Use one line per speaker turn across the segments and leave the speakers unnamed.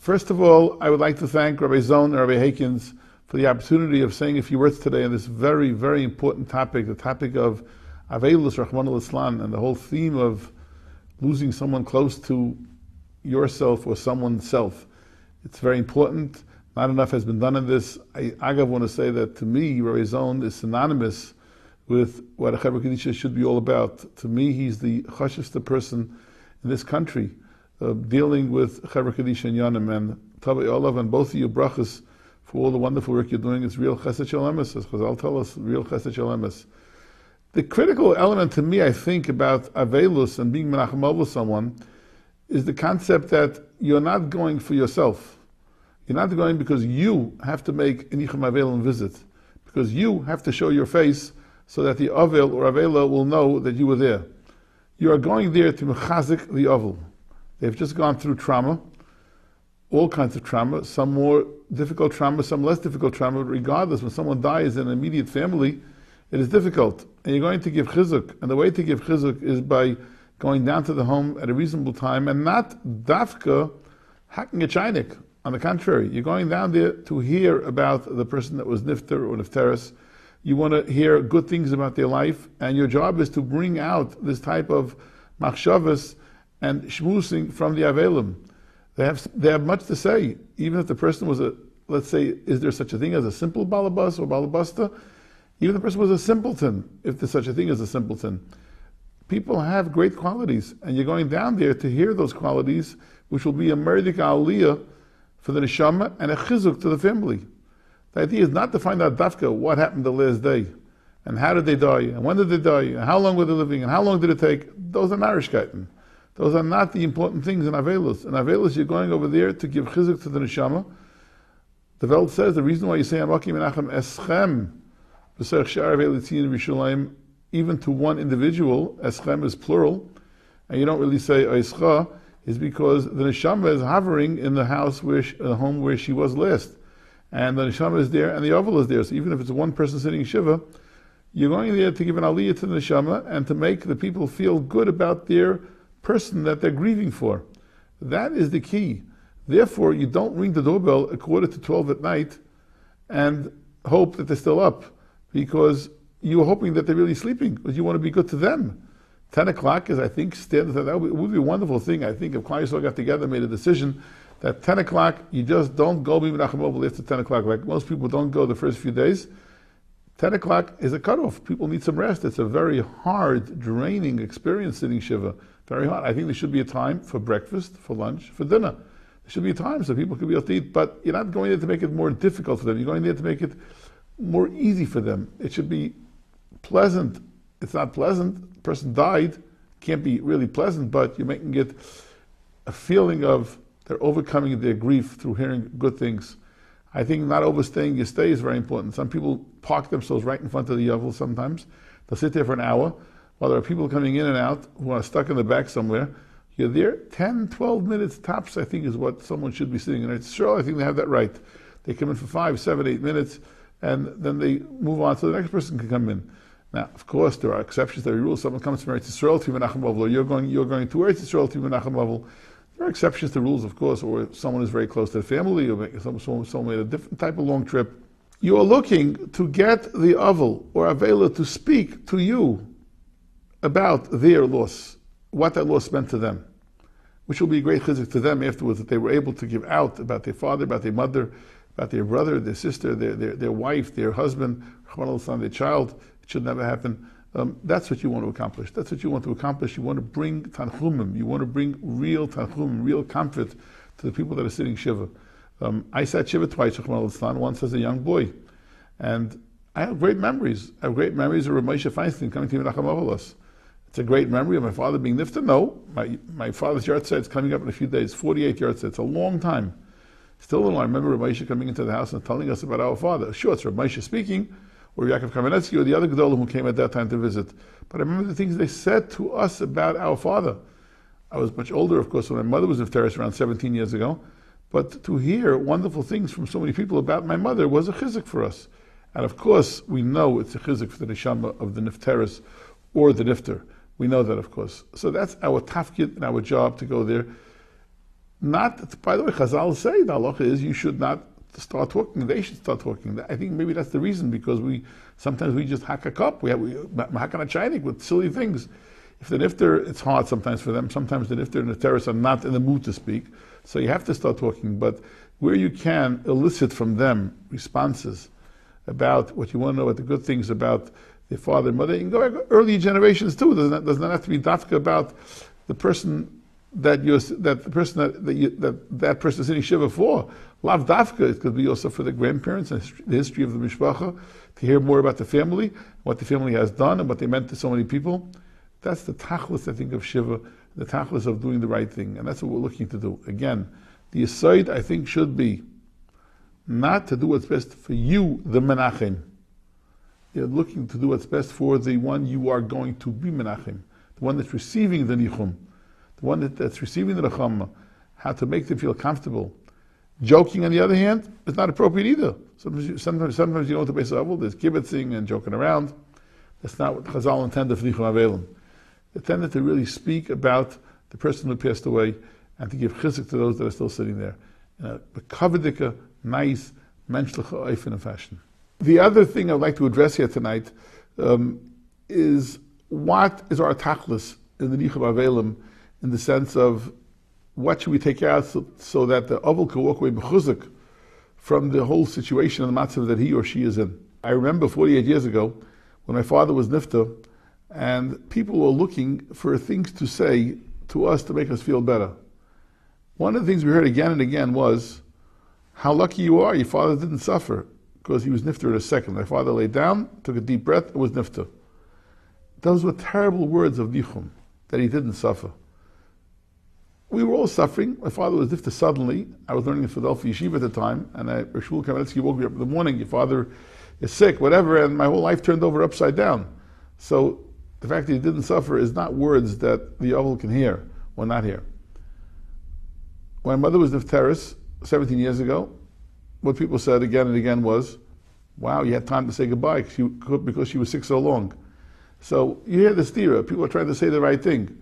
First of all, I would like to thank Rabbi Zon and Rabbi Hakins for the opportunity of saying a few words today on this very, very important topic, the topic of Aveilus Rahman al-Islam, and the whole theme of losing someone close to yourself or someone's self. It's very important. Not enough has been done in this. I want to say that to me, Rabbi Zon is synonymous with what a Chevra Kedisha should be all about. To me, he's the chashivste person in this country, dealing with Chevra Kedisha and Yonim, and Tavai Olav, and both of you brachas for all the wonderful work you're doing. It's real chesed shel emes, as Chazal tell us, real chesed shel emes. The critical element to me, I think, about Aveilus and being menachem over someone is the concept that you're not going for yourself. You're not going because you have to make a Nichum Aveilim visit, because you have to show your face so that the Avel or Avela will know that you were there. You are going there to mechazik the Avel. They've just gone through trauma, all kinds of trauma, some more difficult trauma, some less difficult trauma. Regardless, when someone dies in an immediate family, it is difficult. And you're going to give chizuk. And the way to give chizuk is by going down to the home at a reasonable time and not dafka hacking a chainik. On the contrary, you're going down there to hear about the person that was nifter or nifteris. You want to hear good things about their life, and your job is to bring out this type of machshavas and shmusing from the Aveilim. They have much to say. Even if the person was let's say, is there such a thing as a simple balabas or balabasta? Even if the person was a simpleton, if there's such a thing as a simpleton. People have great qualities, and you're going down there to hear those qualities, which will be a merdik aliyah for the neshama and a chizuk to the family. The idea is not to find out dafka what happened the last day, and how did they die, and when did they die, and how long were they living, and how long did it take. Those are narishkeiten. Those are not the important things in Aveilus. In Aveilus, you're going over there to give chizuk to the neshama. The Welt says the reason why you say Amaki Menachem Eschem B'Serech Shar Aveilutzin Rishalayim, even to one individual, Eschem is plural, and you don't really say Eischa, is because the neshama is hovering in the house the home where she was last, and the neshama is there, and the oval is there. So even if it's one person sitting shiva, you're going there to give an aliyah to the neshama and to make the people feel good about their person that they're grieving for. That is the key. Therefore, you don't ring the doorbell at 11:45 at night and hope that they're still up, because you're hoping that they're really sleeping, because you want to be good to them. 10 o'clock is, I think, standard. That would be a wonderful thing. I think if Klal Yisrael got together and made a decision that 10 o'clock, you just don't go b'menachem after 10 o'clock. Like most people don't go the first few days. 10 o'clock is a cutoff. People need some rest. It's a very hard, draining experience sitting Shiva. Very hard. I think there should be a time for breakfast, for lunch, for dinner. There should be a time so people can be able to eat, but you're not going there to make it more difficult for them. You're going there to make it more easy for them. It should be pleasant. It's not pleasant. The person died. Can't be really pleasant, but you're making it a feeling of they're overcoming their grief through hearing good things. I think not overstaying your stay is very important. Some people park themselves right in front of the Yovel sometimes. They'll sit there for an hour while there are people coming in and out who are stuck in the back somewhere. You're there 10, 12 minutes tops, I think, is what someone should be sitting in. It's sure, I think they have that right. They come in for 5, 7, 8 minutes, and then they move on so the next person can come in. Now, of course, there are exceptions to every rule. Someone comes from Eretz Yisrael to Menachem Avol, or you're going to Eretz Yisrael to Menachem Avol. There are exceptions to rules, of course, or someone is very close to the family, or someone made a different type of long trip. You are looking to get the Avol or Avela to speak to you about their loss, what that loss meant to them, which will be a great chizuk to them afterwards, that they were able to give out about their father, about their mother, about their brother, their sister, their wife, their husband, their child. It should never happen. That's what you want to accomplish. That's what you want to accomplish. You want to bring tanchumim. You want to bring real tanchumim, real comfort to the people that are sitting shiva. I sat shiva twice, once as a young boy. And I have great memories. I have great memories of Rabbi Feinstein coming to Menachem Avolos. It's a great memory of my father being nifter. No, my father's yahrzeit is coming up in a few days, 48 yahrzeit. It's a long time. Still, I remember Rabbi coming into the house and telling us about our father. Sure, it's Rabbi speaking, or Yaakov Kamenetsky, or the other Gedolim who came at that time to visit. But I remember the things they said to us about our father. I was much older, of course, when my mother was in Teres around 17 years ago. But to hear wonderful things from so many people about my mother was a chizuk for us. And of course, we know it's a chizuk for the neshama of the nifteris or the nifter. We know that, of course. So that's our tafkid and our job to go there. Not, by the way, Chazal say the halacha is you should not start talking. They should start talking. I think maybe that's the reason, because sometimes we just hack a cup. We hack on a chaynik with silly things. If the nifter, it's hard sometimes for them. Sometimes the nifter and the terrorists are not in the mood to speak. So you have to start talking. But where you can elicit from them responses about what you want to know, about the good things about their father and mother, you can go back early generations too. Does not have to be dafka about the person that person is sitting shiva for. Lav dafka, it could be also for the grandparents and the history of the mishpacha, to hear more about the family, what the family has done, and what they meant to so many people. That's the tachlis, I think, of shiva, the tachlis of doing the right thing, and that's what we're looking to do. Again, the aside, I think, should be not to do what's best for you, the menachem. You're looking to do what's best for the one you are going to be menachem, the one that's receiving the nichum, the one that's receiving the rachama, how to make them feel comfortable. Joking, on the other hand, is not appropriate either. Sometimes you know, to base level, there's kibitzing and joking around. That's not what Chazal intended for Nichum Aveilim. They intended to really speak about the person who passed away and to give chizuk to those that are still sitting there in a kavadika, nice, menschliche, oifen fashion. The other thing I'd like to address here tonight is what is our tachlis in the Nichum Aveilim, in the sense of what should we take out so that the Avel can walk away b'chuzuk from the whole situation and the matzav that he or she is in. I remember 48 years ago when my father was nifta, and people were looking for things to say to us to make us feel better. One of the things we heard again and again was, how lucky you are, your father didn't suffer, because he was nifta in a second. My father lay down, took a deep breath, and was nifta. Those were terrible words of Nichum, that he didn't suffer. We were all suffering. My father was nifta suddenly. I was learning in Philadelphia Yeshiva at the time, and Shmuel Kamenetsky woke me up in the morning, your father is sick, whatever, and my whole life turned over upside down. So the fact that he didn't suffer is not words that the Avel can hear or not hear. When my mother was nifteris 17 years ago, what people said again and again was, wow, you had time to say goodbye because she was sick so long. So you hear the stira, people are trying to say the right thing.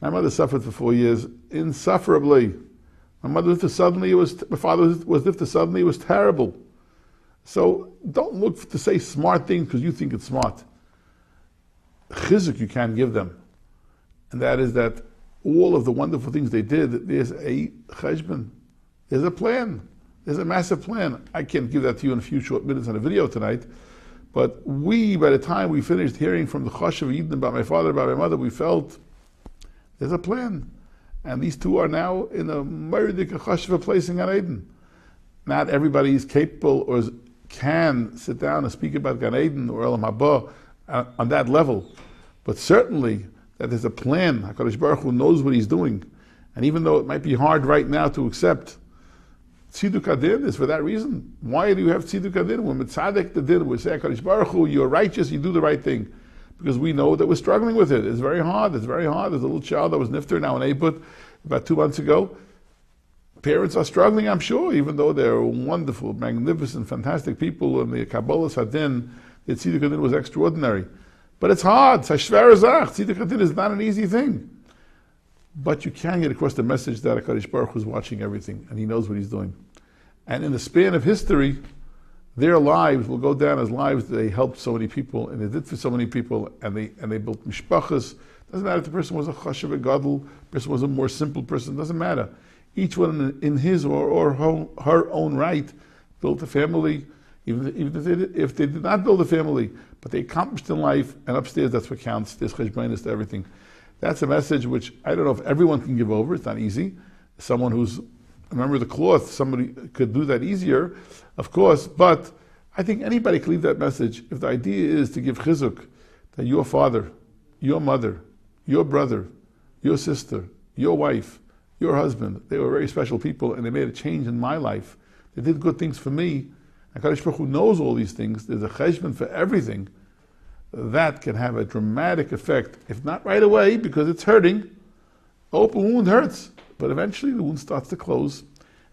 My mother suffered for 4 years, insufferably. My father was nifter suddenly, it was terrible. So don't look to say smart things because you think it's smart. Chizuk you can't give them. And that is that all of the wonderful things they did, there's a cheshbon, there's a plan, there's a massive plan. I can't give that to you in a few short minutes on a video tonight, but by the time we finished hearing from the Choshev Eden about my father, about my mother, we felt there's a plan. And these two are now in a murdik Choshev place in Gan Eden. Not everybody is capable or can sit down and speak about Gan Eden or Elam Haba on that level, but certainly that there's a plan. HaKadosh Baruch Hu knows what he's doing. And even though it might be hard right now to accept, Tziduk Adin is for that reason. Why do you have Tziduk Adin? When Mitzadek the Din, we say, HaKadosh Baruch Hu, you're righteous, you do the right thing. Because we know that we're struggling with it. It's very hard. There's a little child that was nifter now in Eiput about 2 months ago. Parents are struggling, I'm sure, even though they're wonderful, magnificent, fantastic people, and the Kabbalah Hadin, the Tziduk Adin was extraordinary. But it's hard. Tziduk Adin is not an easy thing. But you can get across the message that HaKadosh Baruch Hu is watching everything, and he knows what he's doing. And in the span of history, their lives will go down as lives that they helped so many people, and they did for so many people, and they built mishpachas. Doesn't matter if the person was a chashav, a gadol, the person was a more simple person, doesn't matter. Each one in his or her own right built a family, even if they did not build a family, but they accomplished in life, and upstairs that's what counts. There's cheshbonos to everything. That's a message which I don't know if everyone can give over. It's not easy. Someone who's a member of the cloth, somebody could do that easier, of course, but I think anybody can leave that message if the idea is to give chizuk, that your father, your mother, your brother, your sister, your wife, your husband, they were very special people and they made a change in my life. They did good things for me. And HaKadosh Baruch Hu knows all these things. There's a cheshbon for everything. That can have a dramatic effect, if not right away, because it's hurting. Open wound hurts, but eventually the wound starts to close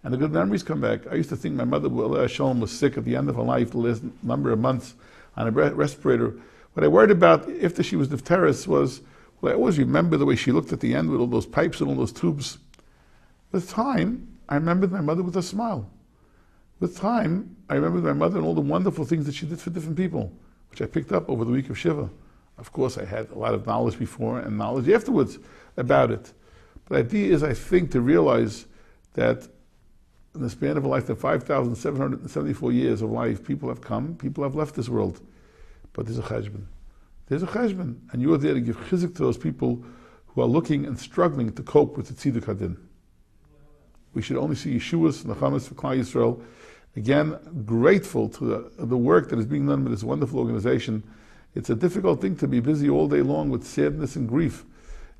and the good memories come back. I used to think my mother, Shalom, was sick at the end of her life, the last number of months on a respirator. What I worried about after she was nifteris was, I always remember the way she looked at the end with all those pipes and all those tubes. With time, I remembered my mother with a smile. With time, I remembered my mother and all the wonderful things that she did for different people, which I picked up over the week of Shiva. Of course, I had a lot of knowledge before and knowledge afterwards about it. But the idea is, I think, to realize that in the span of a lifetime, 5,774 years of life, people have come, people have left this world. But there's a cheshbon. There's a cheshbon. And you are there to give chizuk to those people who are looking and struggling to cope with the tziduk hadin. We should only see Yeshua's and Nechamas for Klal Yisrael. Again, grateful to the work that is being done by this wonderful organization. It's a difficult thing to be busy all day long with sadness and grief.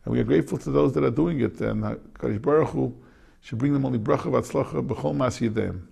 And we are grateful to those that are doing it. And Kadosh Baruch Hu should bring them only bracha v'atzlacha b'chol mas yedayim.